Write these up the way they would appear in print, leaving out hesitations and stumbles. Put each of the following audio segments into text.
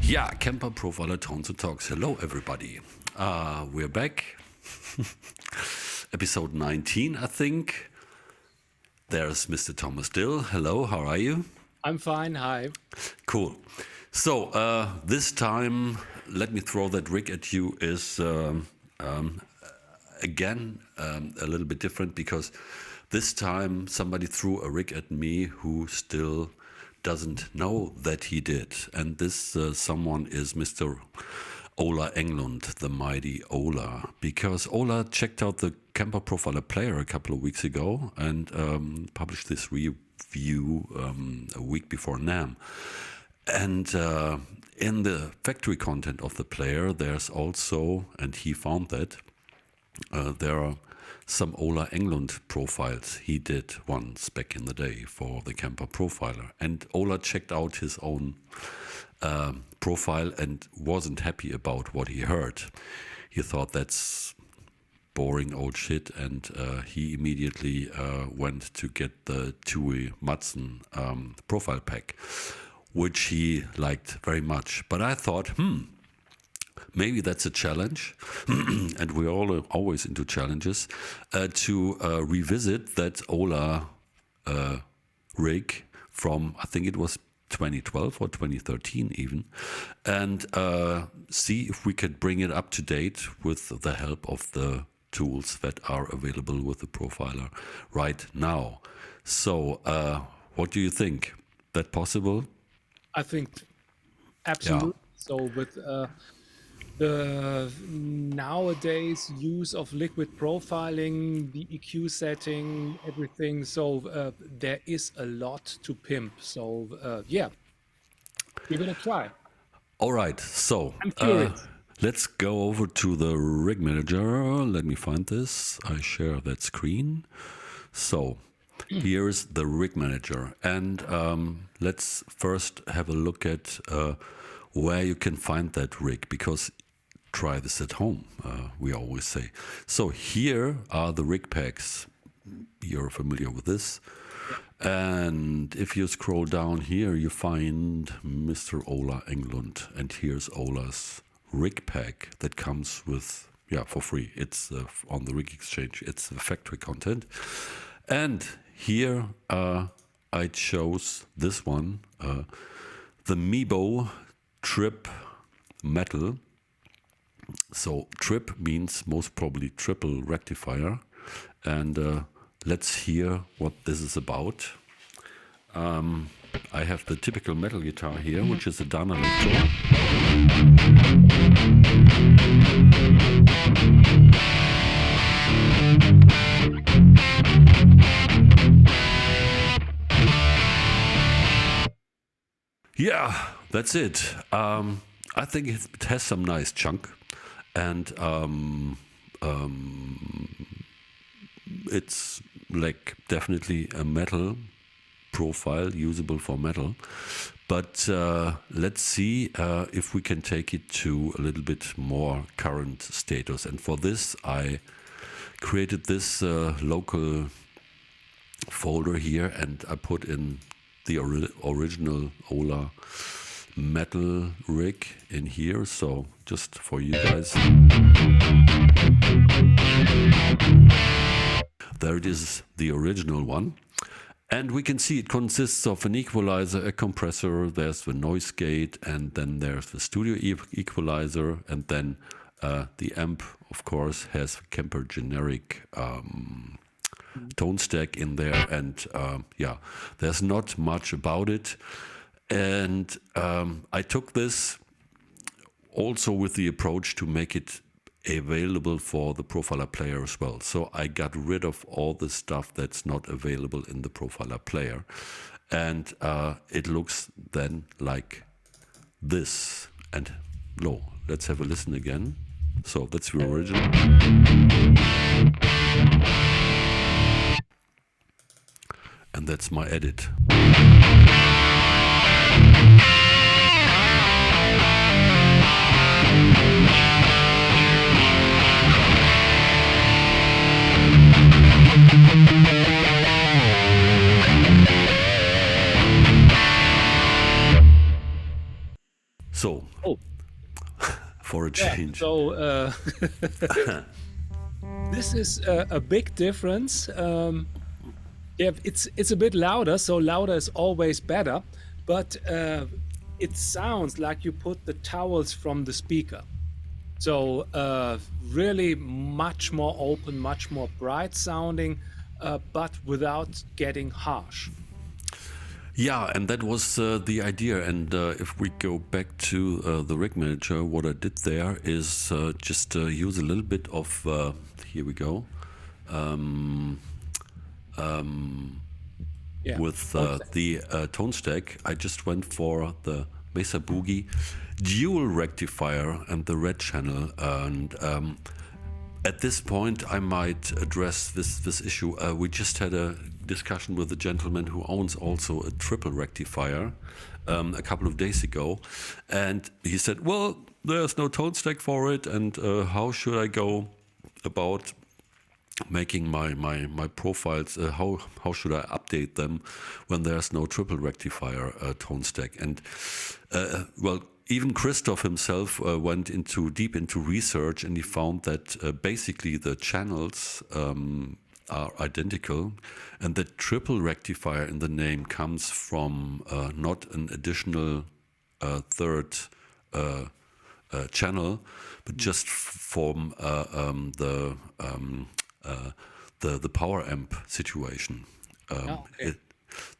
Yeah, Kemper Profiler Tones and Talks. Hello, everybody. We're back. Episode 19, I think. There's Mr. Thomas Dill. Hello, how are you? I'm fine, hi. Cool. So, this time, let me throw that rig at you is, again, a little bit different because this time somebody threw a rig at me who still doesn't know that he did. And this someone is Mr. Ola Englund, the mighty Ola, because Ola checked out the Kemper Profiler player a couple of weeks ago and published this review a week before NAMM. And in the factory content of the player, there's also, and he found that, there are some Ola Englund profiles he did once back in the day for the Kemper Profiler. And Ola checked out his own profile and wasn't happy about what he heard. He thought that's boring old shit, and he immediately went to get the Tui Madsen profile pack, which he liked very much. But I thought, maybe that's a challenge, and we're all always into challenges, to revisit that Ola rig from, I think it was 2012 or 2013 even, and see if we could bring it up to date with the help of the tools that are available with the profiler right now. So what do you think? That possible? I think absolutely. Yeah. So with the nowadays use of liquid profiling, the EQ setting, everything, so there is a lot to pimp. So yeah, give it a try. All right, so I'm curious. let's go over to the rig manager. Let me find this. I share that screen. So here's the rig manager, and let's first have a look at where you can find that rig, because try this at home, we always say. So here are the rig packs. You're familiar with this. And if you scroll down here, you find Mr. Ola Englund, and here's Ola's rig pack that comes with, for free. It's on the Rig Exchange. It's the factory content. And here I chose this one, the Mebo Trip Metal. So trip means most probably triple rectifier, and let's hear what this is about. I have the typical metal guitar here, which is a Danelectro. Yeah, that's it. I think it has some nice chunk, and it's like definitely a metal profile, usable for metal. But let's see if we can take it to a little bit more current status. And for this, I created this local folder here, and I put in the original Ola metal rig in here, so just for you guys. There it is, the original one. And we can see it consists of an equalizer, a compressor, there's the noise gate, and then there's the studio equalizer, and then the amp, of course, has Kemper generic tone stack in there, and there's not much about it. And I took this also with the approach to make it available for the Profiler player as well. So I got rid of all the stuff that's not available in the Profiler player. And it looks then like this. And let's have a listen again. So that's the original. And that's my edit. So, Oh, for a yeah. change. So this is a big difference. Yeah, it's a bit louder, so louder is always better, but it sounds like you put the towels from the speaker. So really much more open, much more bright sounding, but without getting harsh. Yeah, and that was the idea. And if we go back to the rig manager, what I did there is just use a little bit of, here we go, Yeah, with don't say. the tone stack. I just went for the Mesa Boogie dual rectifier and the red channel. And at this point, I might address this issue. We just had a discussion with a gentleman who owns also a triple rectifier a couple of days ago, and he said, "Well, there's no tone stack for it, and how should I go about making my profiles? How should I update them when there's no triple rectifier tone stack?" And well, even Christoph himself went into deep into research, and he found that basically the channels are identical, and the triple rectifier in the name comes from not an additional third channel, but just from the power amp situation. Yeah, okay.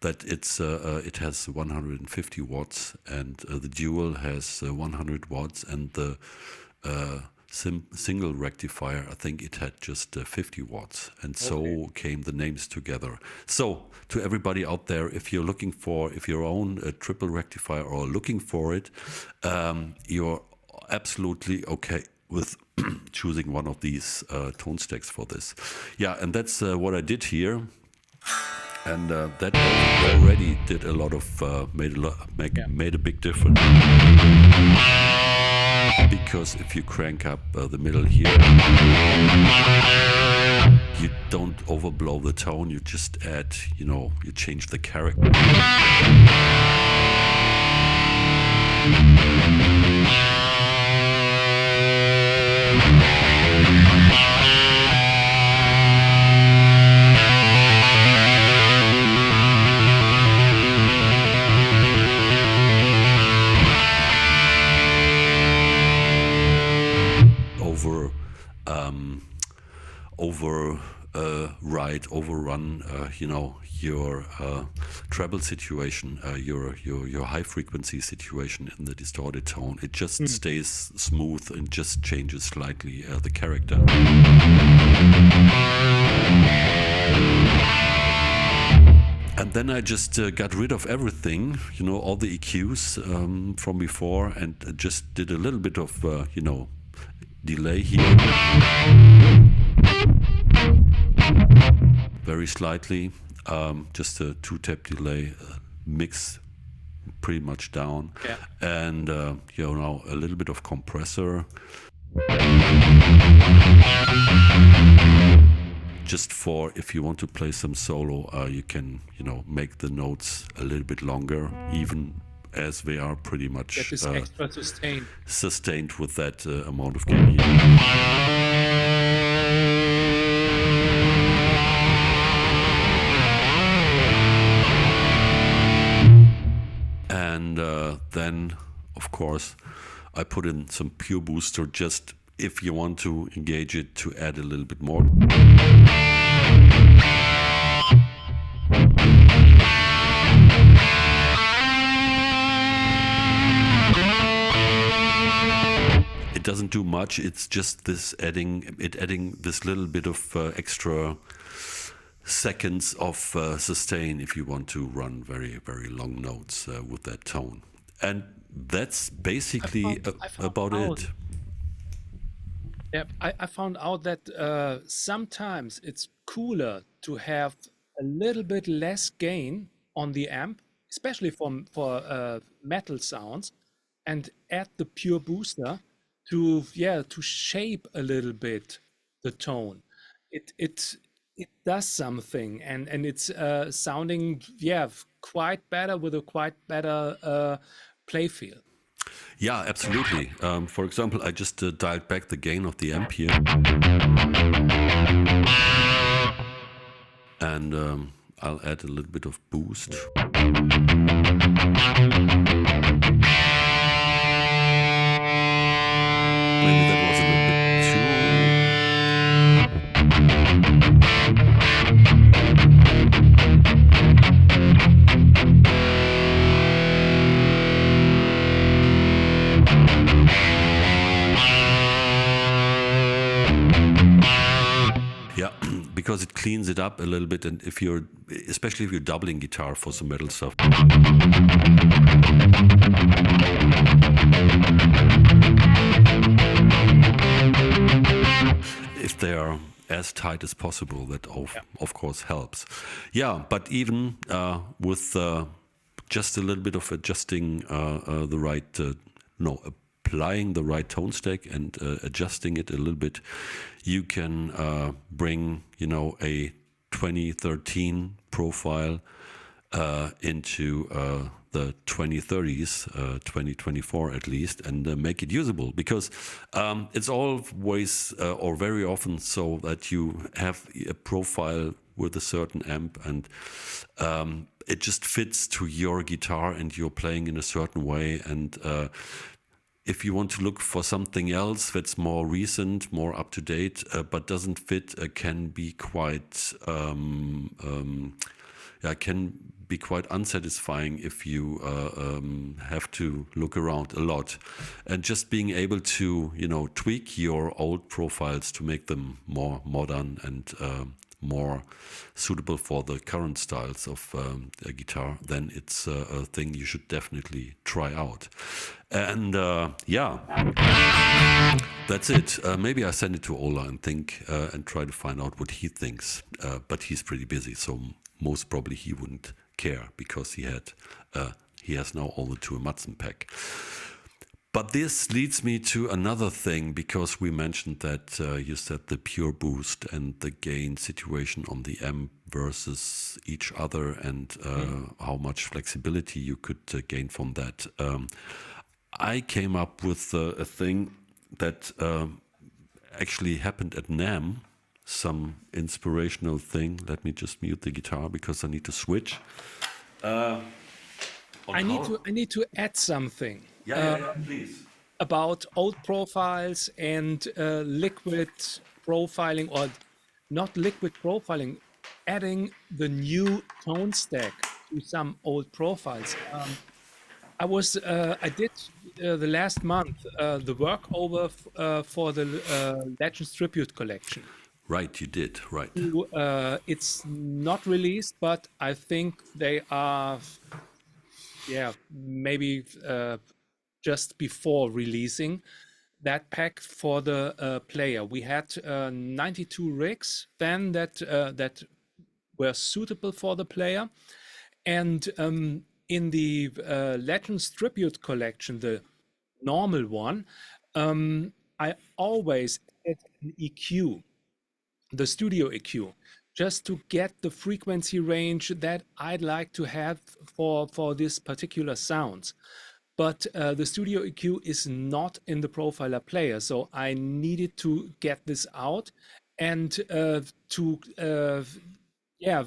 It has 150 watts, and the dual has 100 watts, and the single rectifier, I think it had just 50 watts, and Okay. so came the names together. So to everybody out there, if you're looking for, if you own a triple rectifier or looking for it, you're absolutely okay with choosing one of these tone stacks for this. Yeah, and that's what I did here. And that already did a lot of Yeah. made a big difference, because if you crank up the middle here, you don't overblow the tone. You just add, you change the character. over overrun, your treble situation, your high frequency situation in the distorted tone. It just Mm. stays smooth and just changes slightly the character. And then I just got rid of everything, all the EQs from before, and just did a little bit of, delay here. Very slightly, just a two-tap delay, mix pretty much down, Yeah. and a little bit of compressor, just for if you want to play some solo, you can make the notes a little bit longer, even as they are pretty Get much this extra sustain. sustained with that amount of gain here. And then, of course, I put in some pure booster, just if you want to engage it, to add a little bit more. It doesn't do much. It's just this adding this little bit of extra seconds of sustain if you want to run very, very long notes with that tone. And that's basically I found about out. it. Yeah, I found out that sometimes it's cooler to have a little bit less gain on the amp, especially for metal sounds, and add the pure booster to shape a little bit the tone. It does something, and it's sounding quite better with a quite better play feel. Yeah, absolutely. For example, I just dialed back the gain of the amp here, and I'll add a little bit of boost. Maybe that was a little bit yeah, because it cleans it up a little bit, and if you're, especially if you're doubling guitar for some metal stuff, if they are as tight as possible, that Yeah. of course helps. Yeah, but even with just a little bit of adjusting the right, no, applying the right tone stack and adjusting it a little bit, you can bring, you know, a 2013 profile into the 2030s, 2024 at least, and make it usable, because it's always or very often so that you have a profile with a certain amp, and it just fits to your guitar and you're playing in a certain way, and if you want to look for something else that's more recent, more up to date, but doesn't fit, can be quite yeah, can be quite unsatisfying if you have to look around a lot. And just being able to, you know, tweak your old profiles to make them more modern and more suitable for the current styles of a guitar, then it's a thing you should definitely try out. And yeah, that's it. Maybe I send it to Ola and think and try to find out what he thinks. But he's pretty busy, so most probably he wouldn't care, because he has now all the two Matzen pack. But this leads me to another thing, because we mentioned that you said the pure boost and the gain situation on the amp versus each other, and how much flexibility you could gain from that. I came up with a thing that actually happened at NAMM, some inspirational thing. Let me just mute the guitar because I need to switch. I need to add something Yeah, please. about old profiles and liquid profiling, or not liquid profiling, adding the new tone stack to some old profiles. I did the last month the work over for the Legends Tribute collection. Right, you did, right. It's not released, but I think they are, yeah, maybe just before releasing that pack for the player. We had 92 rigs then that were suitable for the player, and in the Legends Tribute collection, the normal one, I always add an EQ, the studio EQ, just to get the frequency range that I'd like to have for this particular sounds. But the studio EQ is not in the profiler player, so I needed to get this out and to yeah,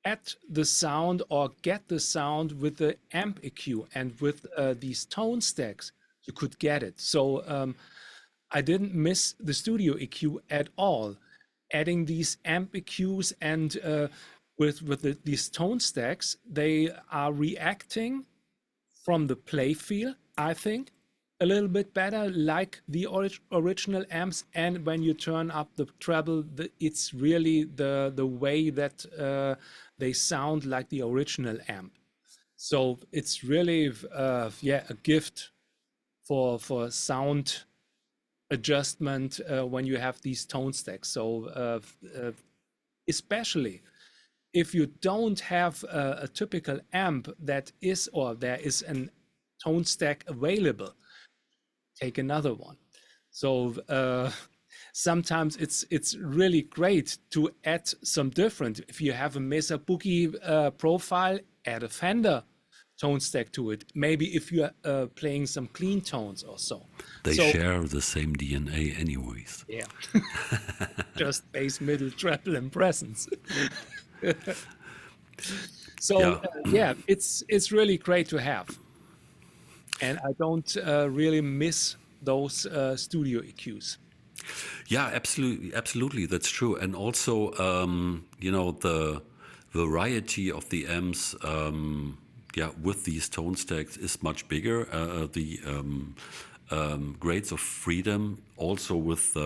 add the sound or get the sound with the amp EQ, and with these tone stacks you could get it. So I didn't miss the studio EQ at all. Adding these amp EQs and these tone stacks, they are reacting from the play feel, I think, a little bit better, like the original amps. And when you turn up the treble, it's really the way that they sound like the original amp. So it's really yeah, a gift for sound adjustment when you have these tone stacks. So especially if you don't have a typical amp that is, or there is an tone stack available, take another one. So sometimes it's really great to add some different. If you have a Mesa Boogie profile, add a Fender tone stack to it. Maybe if you are playing some clean tones or so. They So share the same DNA anyways. yeah, just bass, middle, treble, and presence. So Yeah. yeah, it's really great to have, and I don't really miss those studio EQs. Yeah, absolutely, absolutely, that's true. And also, the variety of the amps, yeah, with these tone stacks is much bigger. The grades of freedom, also with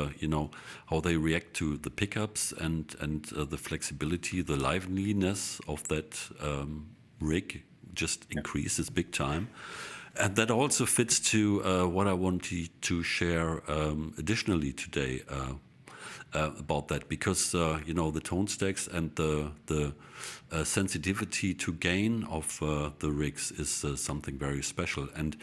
how they react to the pickups and the flexibility, the liveliness of that rig just increases big time. And that also fits to what I wanted to share additionally today about that, because the tone stacks and the sensitivity to gain of the rigs is something very special. And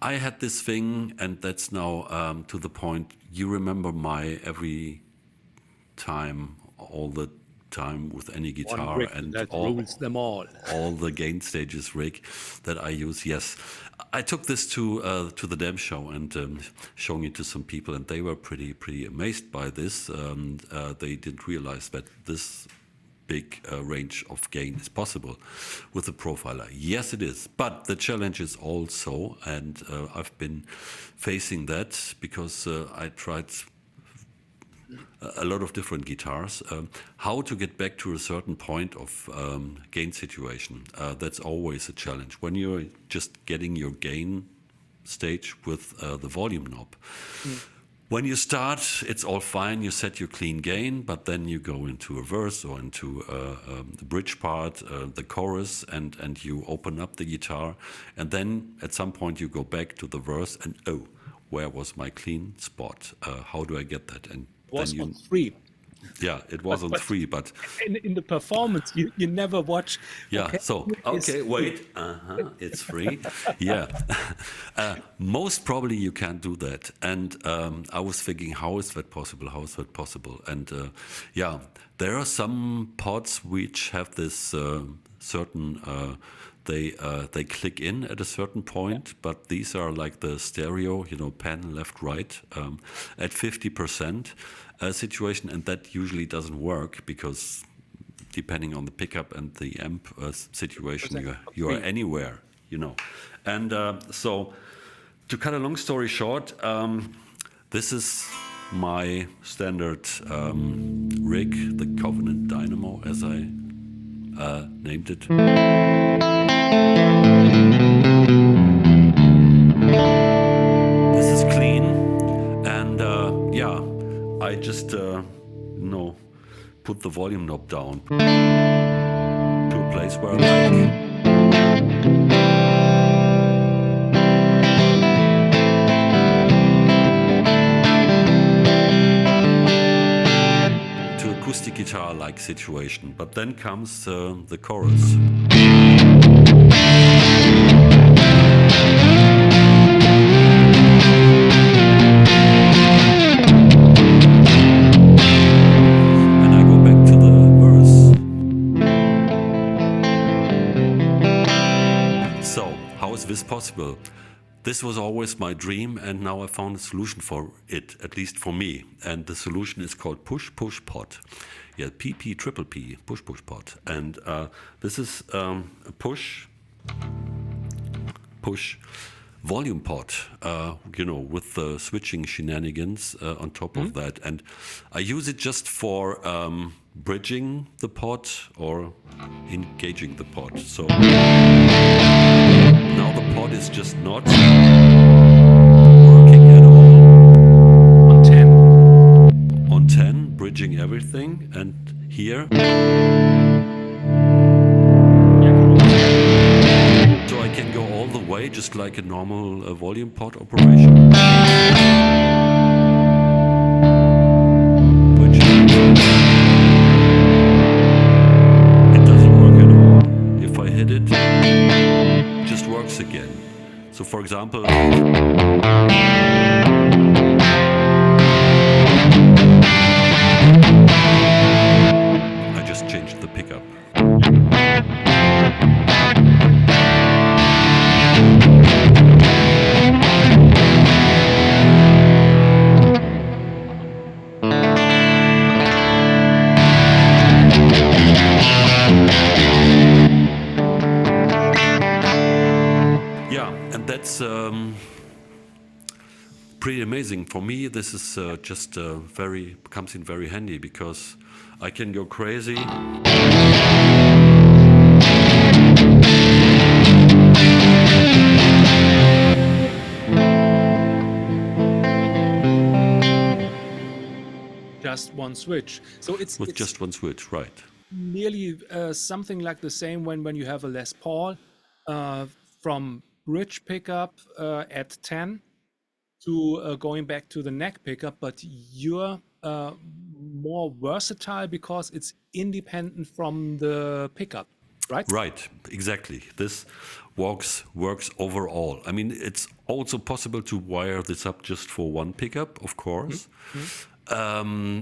I had this thing, and that's now to the point. You remember my every time, all the time with any One guitar rig and that rules them all. all the gain stages rig that I use. Yes, I took this to the Dam show and showing it to some people, and they were pretty amazed by this. They didn't realize that this big range of gain is possible with the profiler. Yes, it is, but the challenge is also, and I've been facing that because I tried a lot of different guitars. How to get back to a certain point of gain situation, that's always a challenge. When you're just getting your gain stage with the volume knob. When you start, it's all fine, you set your clean gain, but then you go into a verse or into the bridge part, the chorus, and you open up the guitar, and then at some point you go back to the verse and, oh, where was my clean spot? How do I get that? And Was then on 3. yeah, it was on But 3, but in the performance, you never watch. yeah. Okay, So it's okay, wait. It's free. Yeah. Most probably you can't do that. And I was thinking, how is that possible? How is that possible? And yeah, there are some pods which have this certain. They click in at a certain point, but these are like the stereo, pan left right at 50% situation, and that usually doesn't work because depending on the pickup and the amp situation, you are anywhere, And so, to cut a long story short, this is my standard rig, the Covenant Dynamo, as I named it. This is clean, and yeah, I just put the volume knob down to a place where I like. To acoustic guitar-like situation, but then comes the chorus. This possible. This was always my dream, and now I found a solution for it, at least for me. And the solution is called push pot. Yeah, PP triple P, push pot. And this is a push volume pot, with the switching shenanigans on top of that. And I use it just for bridging the pot or engaging the pot. So now the pot is just not working at all. on 10. On 10, bridging everything, and here. So I can go all the way, just like a normal volume pot operation. Which it doesn't work at all. If I hit it, just works again. So for example, I just changed the pickup. pretty amazing. For me, this is just comes in very handy because I can go crazy. Just one switch. So With it's just one switch, right? nearly something like the same when you have a Les Paul uh, from bridge pickup at 10 to going back to the neck pickup, but you're more versatile because it's independent from the pickup, right? Right, exactly. This works overall. I mean, it's also possible to wire this up just for one pickup, of course. Mhm.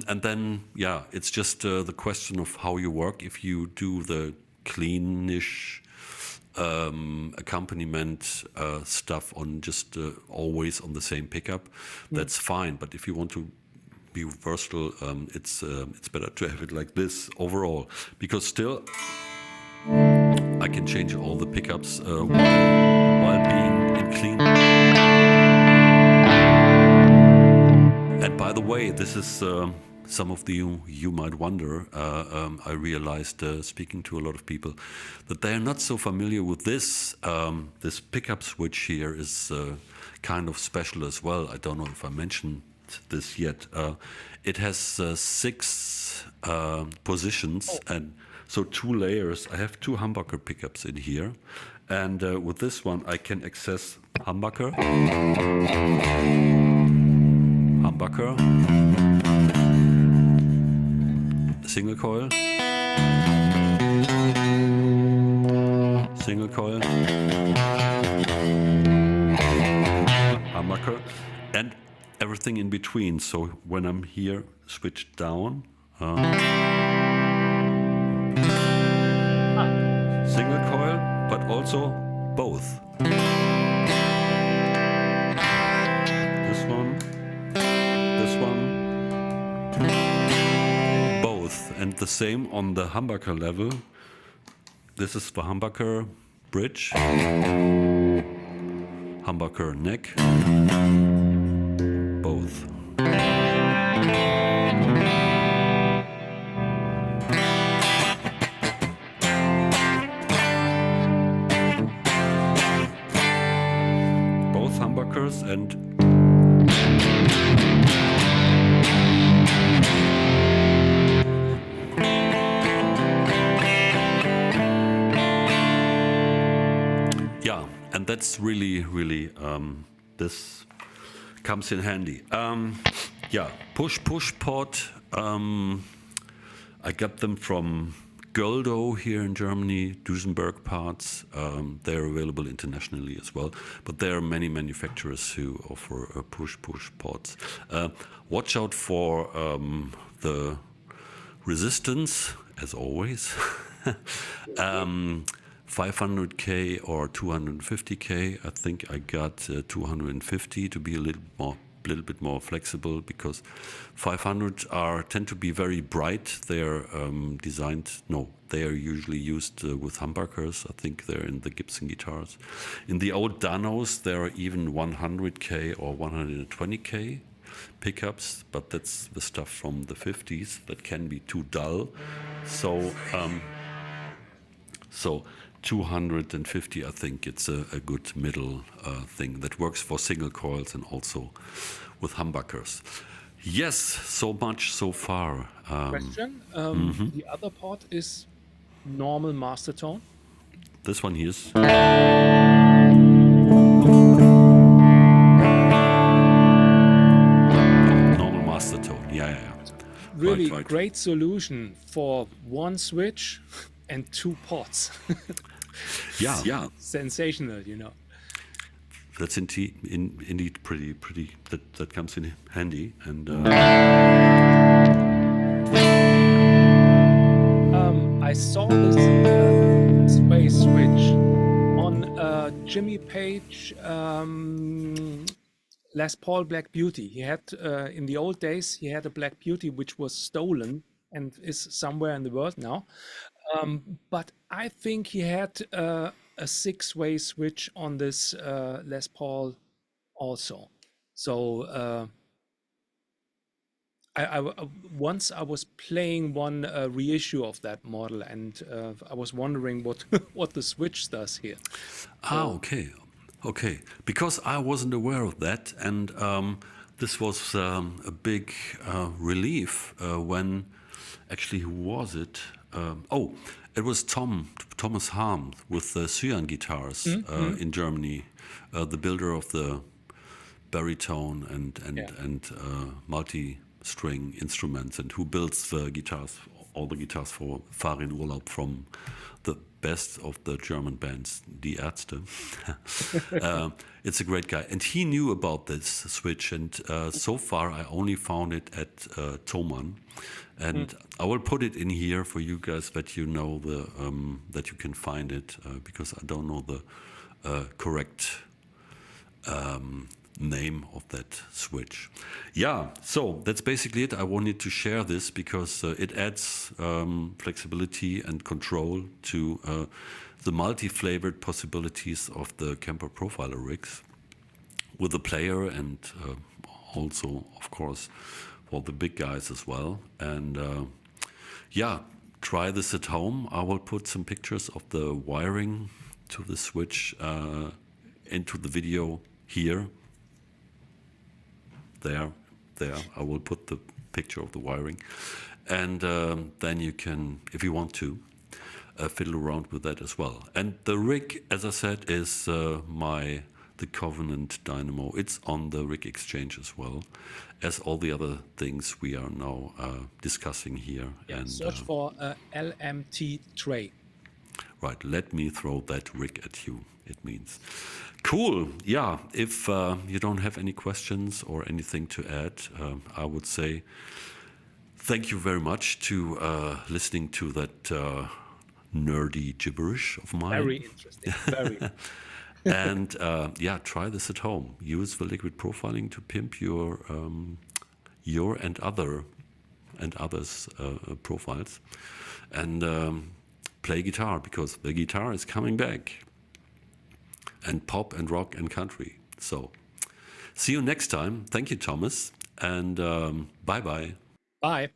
And then, yeah, it's just the question of how you work. If you do the cleanish accompaniment stuff on just always on the same pickup, that's fine. But if you want to be versatile, it's better to have it like this overall, because still I can change all the pickups while being in clean. And by the way, this is some of you might wonder. I realized speaking to a lot of people that they are not so familiar with this. This pickup switch here is kind of special as well. I don't know if I mentioned this yet. It has 6 positions, and so 2 layers. I have 2 humbucker pickups in here, and with this one I can access humbucker, humbucker, single coil, single coil, humbucker, and everything in between. So when I'm here, switch down, single coil, but also both. This one, this one, both, and the same on the humbucker level. This is the humbucker bridge, humbucker neck, both. Both humbuckers, and yeah, and that's really this comes in handy. Yeah, push pod. I got them from Goldo here in Germany, Duesenberg parts. They're available internationally as well, but there are many manufacturers who offer push pods. Watch out for the resistance, as always. 500K or 250K. I think I got 250 to be a little bit more flexible, because 500 tend to be very bright. They're they are usually used with humbuckers. I think they're in the Gibson guitars. In the old Danos, there are even 100K or 120K pickups, but that's the stuff from the 50s that can be too dull. So 250, I think it's a good middle thing that works for single coils and also with humbuckers. Yes, so much so far. Question. The other part is normal master tone. This one here is normal master tone. Yeah. Really Right. great solution for one switch and 2 pots. Yeah. Sensational, That's indeed pretty. That comes in handy. And I saw this sway switch on Jimmy Page Les Paul Black Beauty. He had in the old days he had a Black Beauty which was stolen and is somewhere in the world now. But I think he had a 6-way switch on this Les Paul also. So once I was playing one reissue of that model, and I was wondering what what the switch does here. Ah, So okay. Okay. Because I wasn't aware of that. And this was a big relief when actually, who was it? Oh, it was Thomas Harm with the Cyan guitars mm, in Germany, the builder of the baritone yeah, and multi-string instruments, and who builds the guitars, all the guitars for Farin Urlaub from the best of the German bands, Die Ärzte. It's a great guy, and he knew about this switch. And so far, I only found it at Thomann, mm, and I will put it in here for you guys that you know the that you can find it because I don't know the correct name of that switch. Yeah, so that's basically it. I wanted to share this because it adds flexibility and control to the multi-flavored possibilities of the Kemper Profiler rigs with the player, and also, of course, for the big guys as well. And yeah, try this at home. I will put some pictures of the wiring to the switch into the video here. There. I will put the picture of the wiring, and then you can, if you want to, fiddle around with that as well. And the rig, as I said, is the Covenant Dynamo. It's on the rig exchange as well as all the other things we are now discussing here. yeah. And Search for LMT tray. right, let me throw that rig at you, it means. Cool. Yeah, if you don't have any questions or anything to add, I would say thank you very much to listening to that nerdy gibberish of mine. Very interesting. Very. And yeah, try this at home. Use the liquid profiling to pimp your and others profiles, and play guitar, because the guitar is coming back, and pop and rock and country. So see you next time. Thank you, Thomas, and bye bye. Bye.